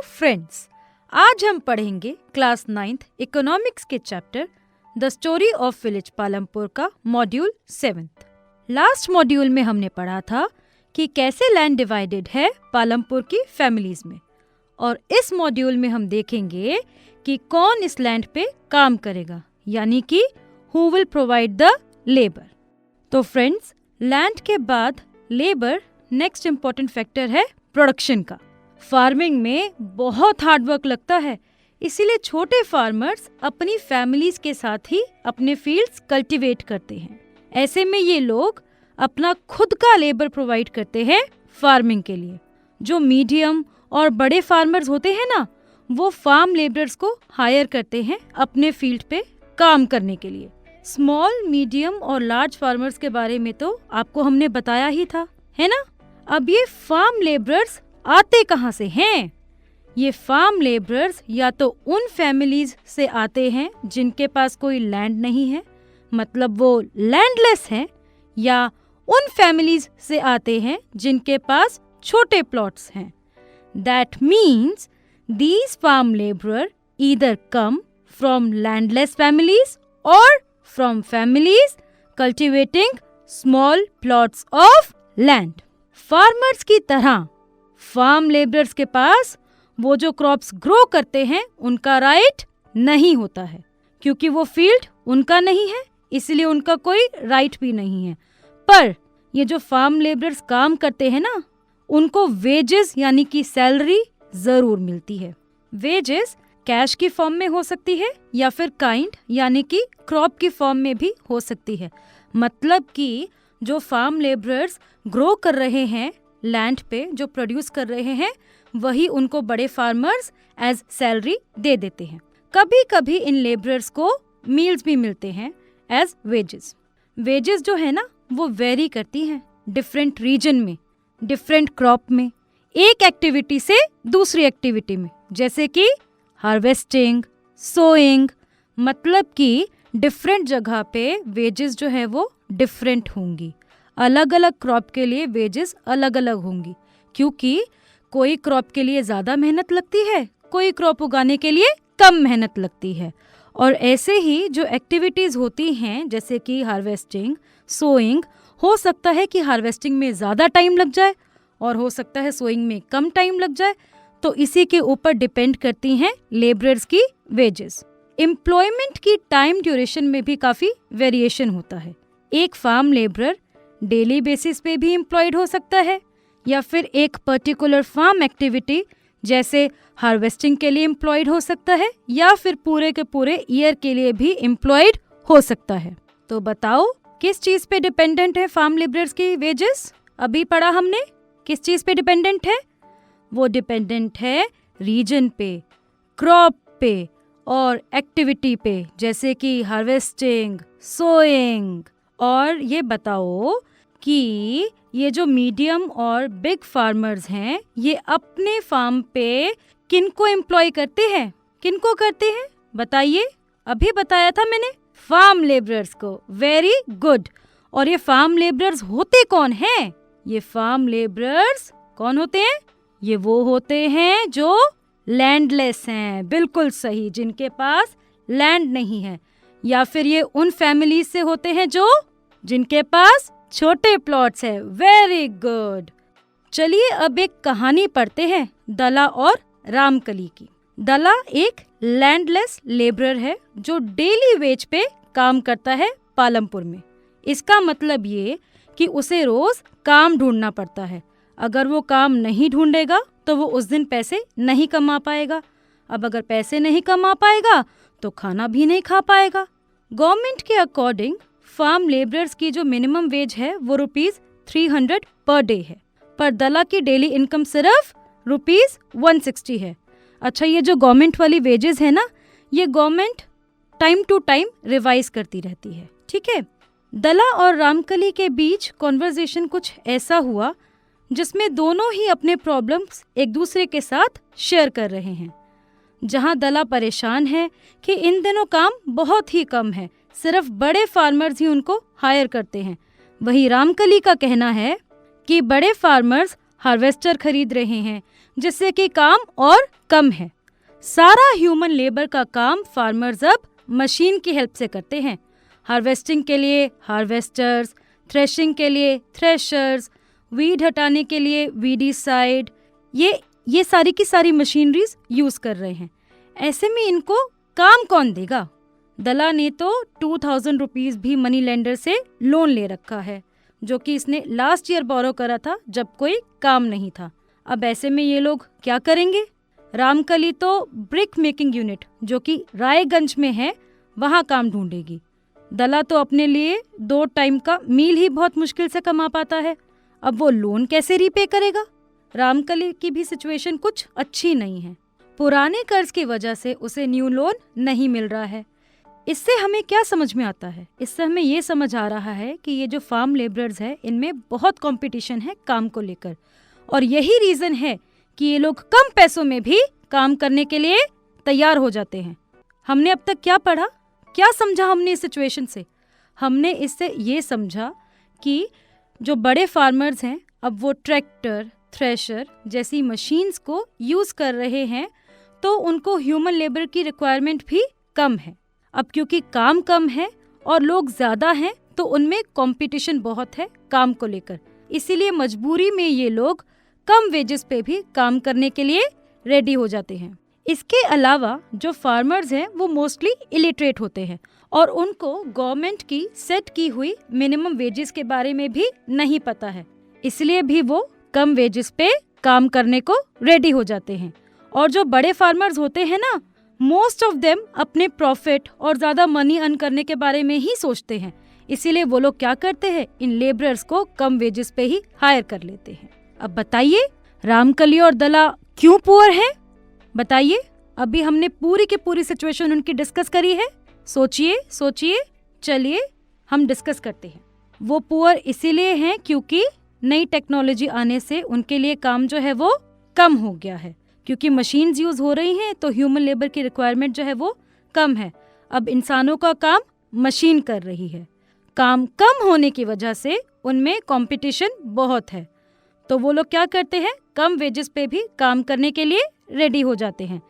Friends, आज हम पढ़ेंगे क्लास 9th इकोनॉमिक्स के chapter the story of village Palampur का मॉड्यूल 7th। लास्ट मॉड्यूल में हमने पढ़ा था कि कैसे लैंड डिवाइडेड है पालमपुर की फैमिलीज में, और इस मॉड्यूल में हम देखेंगे कि कौन इस लैंड पे काम करेगा, यानी कि who will provide the labour. तो फ्रेंड्स, लैंड के बाद लेबर नेक्स्ट इम्पोर्टेंट फैक्टर है प्रोडक्शन का। फार्मिंग में बहुत हार्ड वर्क लगता है, इसीलिए छोटे फार्मर्स अपनी फैमिलीज के साथ ही अपने फील्ड्स कल्टीवेट करते हैं। ऐसे में ये लोग अपना खुद का लेबर प्रोवाइड करते हैं फार्मिंग के लिए। जो मीडियम और बड़े फार्मर्स होते हैं ना, वो फार्म लेबरर्स को हायर करते हैं अपने फील्ड पे काम करने के लिए। स्मॉल, मीडियम और लार्ज फार्मर्स के बारे में तो आपको हमने बताया ही था, है ना। अब ये फार्म लेबरर्स आते कहाँ से हैं? ये फार्म लेबरर्स या तो उन फैमिलीज से आते हैं जिनके पास कोई लैंड नहीं है, मतलब वो लैंडलेस हैं, या उन फैमिलीज से आते हैं जिनके पास छोटे प्लॉट्स हैं। That means these farm laborer either come from landless families or from families cultivating small plots of land। Farmers की तरह फार्म लेबरर्स के पास वो जो क्रॉप्स ग्रो करते हैं उनका राइट नहीं होता है, क्योंकि वो फील्ड उनका नहीं है, इसलिए उनका कोई राइट भी नहीं है। पर ये जो फार्म लेबरर्स काम करते हैं ना, उनको वेजेस यानी कि सैलरी जरूर मिलती है। वेजेस कैश की फॉर्म में हो सकती है या फिर काइंड यानी कि क्रॉप की फॉर्म में भी हो सकती है। मतलब कि जो फार्म लेबरर्स ग्रो कर रहे हैं लैंड पे, जो प्रोड्यूस कर रहे हैं, वही उनको बड़े फार्मर्स एज सैलरी दे देते हैं। कभी कभी इन लेबरर्स को मील्स भी मिलते हैं एज वेजेस। वेजेस जो है ना, वो वेरी करती हैं डिफरेंट रीजन में, डिफरेंट क्रॉप में, एक एक्टिविटी से दूसरी एक्टिविटी में, जैसे कि हार्वेस्टिंग, सोइंग। मतलब कि डिफरेंट जगह पे वेजेस जो है वो डिफरेंट होंगी। अलग अलग क्रॉप के लिए वेजेस अलग अलग होंगी, क्योंकि कोई क्रॉप के लिए ज़्यादा मेहनत लगती है, कोई क्रॉप उगाने के लिए कम मेहनत लगती है। और ऐसे ही जो एक्टिविटीज़ होती हैं जैसे कि हार्वेस्टिंग, सोइंग, हो सकता है कि हार्वेस्टिंग में ज़्यादा टाइम लग जाए और हो सकता है सोइंग में कम टाइम लग जाए, तो इसी के ऊपर डिपेंड करती हैं लेबरर्स की वेजेस। एम्प्लॉयमेंट की टाइम ड्यूरेशन में भी काफ़ी वेरिएशन होता है। एक फार्म लेबरर डेली बेसिस पे भी एम्प्लॉयड हो सकता है, या फिर एक पर्टिकुलर फार्म एक्टिविटी जैसे हार्वेस्टिंग के लिए एम्प्लॉयड हो सकता है, या फिर पूरे के पूरे ईयर के लिए भी एम्प्लॉयड हो सकता है। तो बताओ किस चीज़ पे डिपेंडेंट है फार्म लेबरर्स की वेजेस? अभी पढ़ा हमने, किस चीज़ पे डिपेंडेंट है? वो डिपेंडेंट है रीजन पे, क्रॉप पे और एक्टिविटी पे, जैसे कि हार्वेस्टिंग, सोइंग। और ये बताओ कि ये जो मीडियम और बिग फार्मर्स हैं, ये अपने फार्म पे किनको एम्प्लॉय करते हैं? किनको करते हैं बताइए? अभी बताया था मैंने, फार्म लेबरर्स को। Very good. और ये फार्म लेबरर्स होते कौन हैं? ये फार्म लेबरर्स कौन होते हैं? ये वो होते हैं जो लैंडलेस हैं। बिल्कुल सही, जिनके पास लैंड नहीं है। या फिर ये उन फैमिलीज से होते हैं जो जिनके पास छोटे प्लॉट्स है। Very good. चलिए अब एक कहानी पढ़ते हैं दला और रामकली की। दला एक लैंडलेस लेबरर है जो डेली वेज पे काम करता है पालमपुर में। इसका मतलब ये कि उसे रोज काम ढूंढना पड़ता है। अगर वो काम नहीं ढूंढेगा तो वो उस दिन पैसे नहीं कमा पाएगा। अब अगर पैसे नहीं कमा पाएगा तो खाना भी नहीं खा पाएगा। गवर्नमेंट के अकॉर्डिंग फार्म लेबरर्स की जो मिनिमम वेज है वो ₹300 पर डे है, पर दला की डेली इनकम सिर्फ ₹160 है। अच्छा, ये जो गवर्नमेंट वाली वेजेस है ना, ये government time to time revise करती रहती है, ठीक है। दला और रामकली के बीच कॉन्वर्सेशन कुछ ऐसा हुआ जिसमें दोनों ही अपने प्रॉब्लम्स एक दूसरे के साथ शेयर कर रहे हैं। जहां दला परेशान है कि इन दिनों काम बहुत ही कम है, सिर्फ बड़े फार्मर्स ही उनको हायर करते हैं, वहीं रामकली का कहना है कि बड़े फार्मर्स हार्वेस्टर खरीद रहे हैं, जिससे कि काम और कम है। सारा ह्यूमन लेबर का काम फार्मर्स अब मशीन की हेल्प से करते हैं। हार्वेस्टिंग के लिए हार्वेस्टर्स, थ्रेशिंग के लिए थ्रेशर्स, वीड हटाने के लिए वीडीसाइड, ये सारी की सारी मशीनरीज यूज कर रहे हैं। ऐसे में इनको काम कौन देगा? दला ने तो 2000 रुपीज भी मनी लेंडर से लोन ले रखा है, जो कि इसने लास्ट ईयर बोरो करा था जब कोई काम नहीं था। अब ऐसे में ये लोग क्या करेंगे? रामकली तो ब्रिक मेकिंग यूनिट, जो कि रायगंज में है, वहाँ काम ढूंढेगी। दला तो अपने लिए 2 टाइम का मील ही बहुत मुश्किल से कमा पाता है। अब वो लोन कैसे रीपे करेगा? रामकली की भी सिचुएशन कुछ अच्छी नहीं है। पुराने कर्ज की वजह से उसे न्यू लोन नहीं मिल रहा है। इससे हमें क्या समझ में आता है? इससे हमें ये समझ आ रहा है कि ये जो फार्म लेबरर्स है, इनमें बहुत कंपटीशन है काम को लेकर, और यही रीजन है कि ये लोग कम पैसों में भी काम करने के लिए तैयार हो जाते हैं। हमने अब तक क्या पढ़ा, क्या समझा हमने इस सिचुएशन से? हमने इससे ये समझा कि जो बड़े फार्मर्स हैं, अब वो ट्रैक्टर, थ्रेशर जैसी मशीन्स को यूज कर रहे हैं, तो उनको ह्यूमन लेबर की रिक्वायरमेंट भी कम है। अब क्योंकि काम कम है और लोग ज्यादा हैं, तो उनमें कंपटीशन बहुत है काम को लेकर। इसीलिए मजबूरी में ये लोग कम वेजेस पे भी काम करने के लिए रेडी हो जाते हैं। इसके अलावा जो फार्मर्स हैं वो मोस्टली इलिटरेट होते हैं और उनको गवर्नमेंट की सेट की हुई मिनिमम वेजेस के बारे में भी नहीं पता है, इसलिए भी वो कम वेजेस पे काम करने को रेडी हो जाते हैं। और जो बड़े फार्मर्स होते हैं ना, मोस्ट ऑफ देम अपने प्रॉफिट और ज्यादा मनी अर्न करने के बारे में ही सोचते हैं, इसीलिए वो लोग क्या करते हैं, इन लेबरर्स को कम वेजेस पे ही हायर कर लेते हैं। अब बताइए रामकली और दला क्यों पुअर हैं? बताइए, अभी हमने पूरी की पूरी सिचुएशन उनकी डिस्कस करी है। सोचिए, चलिए हम डिस्कस करते हैं। वो पुअर इसीलिए हैं क्योंकि नई टेक्नोलॉजी आने से उनके लिए काम जो है वो कम हो गया है। क्योंकि मशीन्स यूज हो रही हैं तो ह्यूमन लेबर की रिक्वायरमेंट जो है वो कम है। अब इंसानों का काम मशीन कर रही है। काम कम होने की वजह से उनमें कंपटीशन बहुत है, तो वो लोग क्या करते हैं, कम वेजेस पे भी काम करने के लिए रेडी हो जाते हैं।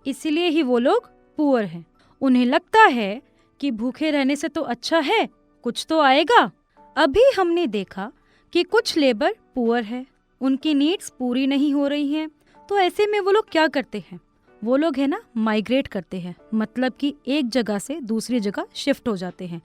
इसीलिए ही वो लोग पुअर हैं। उन्हें लगता है कि भूखे रहने से तो अच्छा है, कुछ तो आएगा। अभी हमने देखा कि कुछ लेबर पुअर है, उनकी नीड्स पूरी नहीं हो रही हैं, तो ऐसे में वो लोग क्या करते हैं, वो लोग है ना माइग्रेट करते हैं, मतलब कि एक जगह से दूसरी जगह शिफ्ट हो जाते हैं।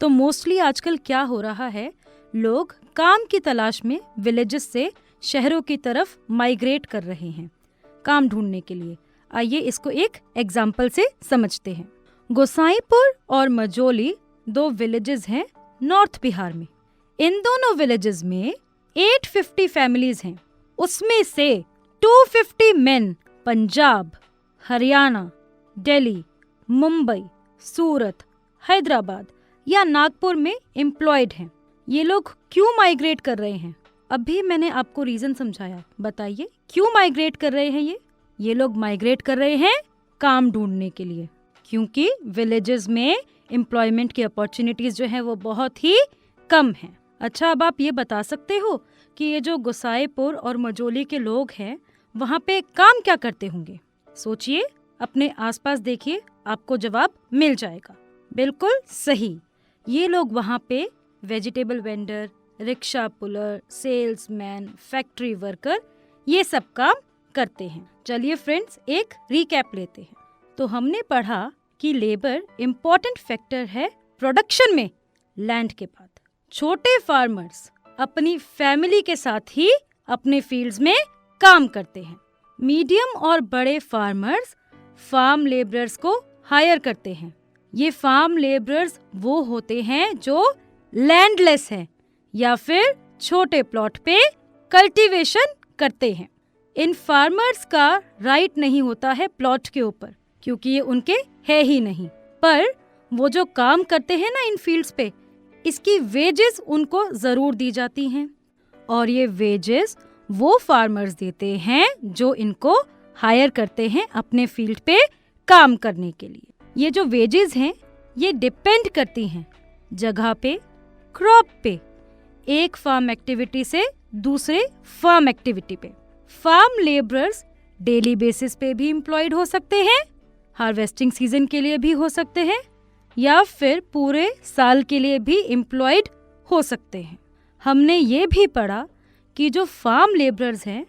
तो मोस्टली आजकल क्या हो रहा है, लोग काम की तलाश में विलेजेस से शहरों की तरफ माइग्रेट कर रहे हैं काम ढूंढने के लिए। आइए इसको एक एग्जाम्पल से समझते हैं। गोसाईपुर और मजोली 2 विलेजेस हैं नॉर्थ बिहार में। इन दोनों विलेजेस में 850 फैमिलीज हैं। उसमें से 250 मेन पंजाब, हरियाणा, दिल्ली, मुंबई, सूरत, हैदराबाद या नागपुर में एम्प्लॉयड हैं। ये लोग क्यों माइग्रेट कर रहे हैं? अभी मैंने आपको रीजन समझाया, बताइए क्यों माइग्रेट कर रहे हैं? ये लोग माइग्रेट कर रहे हैं काम ढूंढने के लिए, क्योंकि विलेजेस में एम्प्लॉयमेंट की अपॉर्चुनिटीज जो है वो बहुत ही कम है। अच्छा, अब आप ये बता सकते हो कि ये जो गोसाईपुर और मजोली के लोग हैं वहाँ पे काम क्या करते होंगे? सोचिए, अपने आसपास देखिए, आपको जवाब मिल जाएगा। बिल्कुल सही, ये लोग वहाँ पे vegetable vendor, rickshaw puller, salesman, factory worker, ये सब काम करते हैं। चलिए फ्रेंड्स, एक रिकैप लेते हैं। तो हमने पढ़ा कि लेबर इम्पोर्टेंट फैक्टर है प्रोडक्शन में लैंड के बाद। छोटे फार्मर्स अपनी फैमिली के साथ ही अपने फील्ड्स में काम करते हैं। मीडियम और बड़े फार्मर्स फार्म लेबरर्स को हायर करते हैं। ये फार्म लेबरर्स वो होते हैं जो लैंडलेस हैं या फिर छोटे प्लॉट पे कल्टीवेशन करते हैं। इन फार्मर्स का राइट नहीं होता है प्लॉट के ऊपर, क्योंकि ये उनके है ही नहीं। पर वो जो काम करते हैं ना इन फील्ड्स पे, इसकी वेजेस उनको जरूर दी जाती हैं, और ये वेजेस वो फार्मर्स देते हैं जो इनको हायर करते हैं अपने फील्ड पे काम करने के लिए। ये जो वेजेस हैं ये डिपेंड करती हैं जगह पे, क्रॉप पे, एक फार्म एक्टिविटी से दूसरे फार्म एक्टिविटी पे। फार्म लेबरर्स डेली बेसिस पे भी एम्प्लॉयड हो सकते हैं, हार्वेस्टिंग सीजन के लिए भी हो सकते हैं, या फिर पूरे साल के लिए भी एम्प्लॉयड हो सकते हैं। हमने ये भी पढ़ा कि जो फार्म लेबरर्स हैं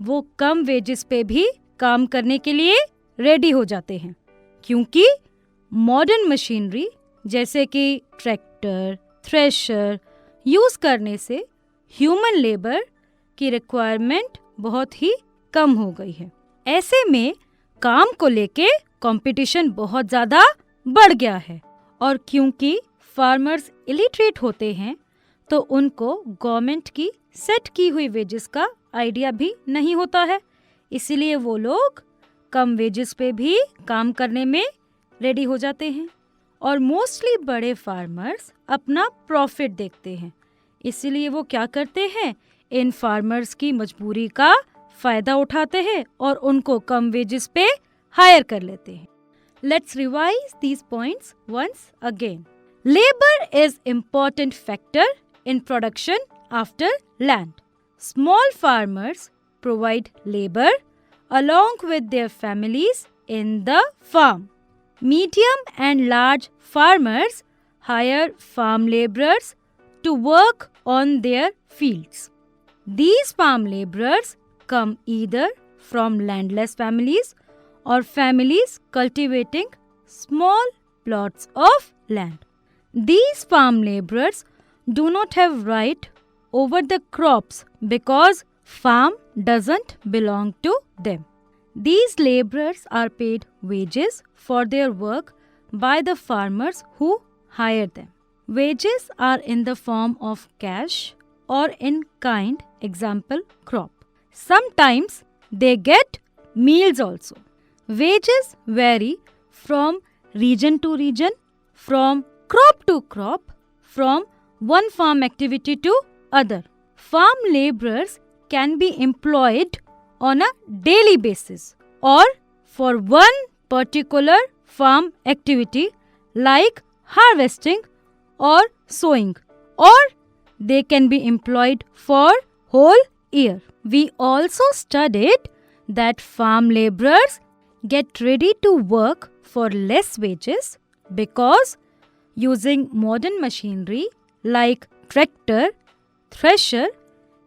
वो कम वेजेस पे भी काम करने के लिए रेडी हो जाते हैं, क्योंकि मॉडर्न मशीनरी जैसे कि ट्रैक्टर, थ्रेशर यूज़ करने से ह्यूमन लेबर की रिक्वायरमेंट बहुत ही कम हो गई है। ऐसे में काम को लेके कंपटीशन बहुत ज़्यादा बढ़ गया है, और क्योंकि फार्मर्स इलिटरेट होते हैं तो उनको गवर्नमेंट की सेट की हुई वेजेस का आइडिया भी नहीं होता है, इसीलिए वो लोग कम वेजेस पे भी काम करने में रेडी हो जाते हैं। और मोस्टली बड़े फार्मर्स अपना प्रॉफिट देखते हैं, इसीलिए वो क्या करते हैं, इन फार्मर्स की मजबूरी का फ़ायदा उठाते हैं और उनको कम वेजेस पे हायर कर लेते हैं। Let's revise these points once again. Labor is important factor in production after land. Small farmers provide labor along with their families in the farm. Medium and large farmers hire farm laborers to work on their fields. These farm laborers come either from landless families or families cultivating small plots of land. These farm laborers do not have right over the crops because farm doesn't belong to them. These laborers are paid wages for their work by the farmers who hire them. Wages are in the form of cash or in kind, example crop. Sometimes they get meals also. Wages vary from region to region, from crop to crop, from one farm activity to other. Farm laborers can be employed on a daily basis or for one particular farm activity like harvesting or sowing, or they can be employed for whole year. We also studied that farm laborers get ready to work for less wages because using modern machinery like tractor, thresher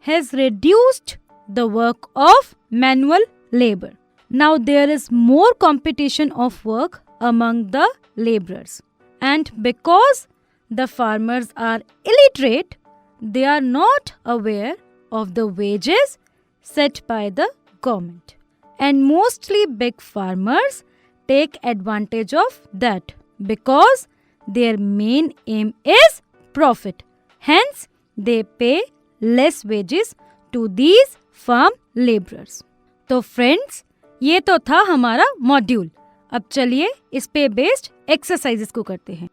has reduced the work of manual labor. Now there is more competition of work among the laborers, and because the farmers are illiterate, they are not aware of the wages set by the government. And mostly big farmers take advantage of that because their main aim is profit. Hence, they pay less wages to these farm laborers. तो friends, ये तो था हमारा module. अब चलिए इस पे based exercises को करते हैं।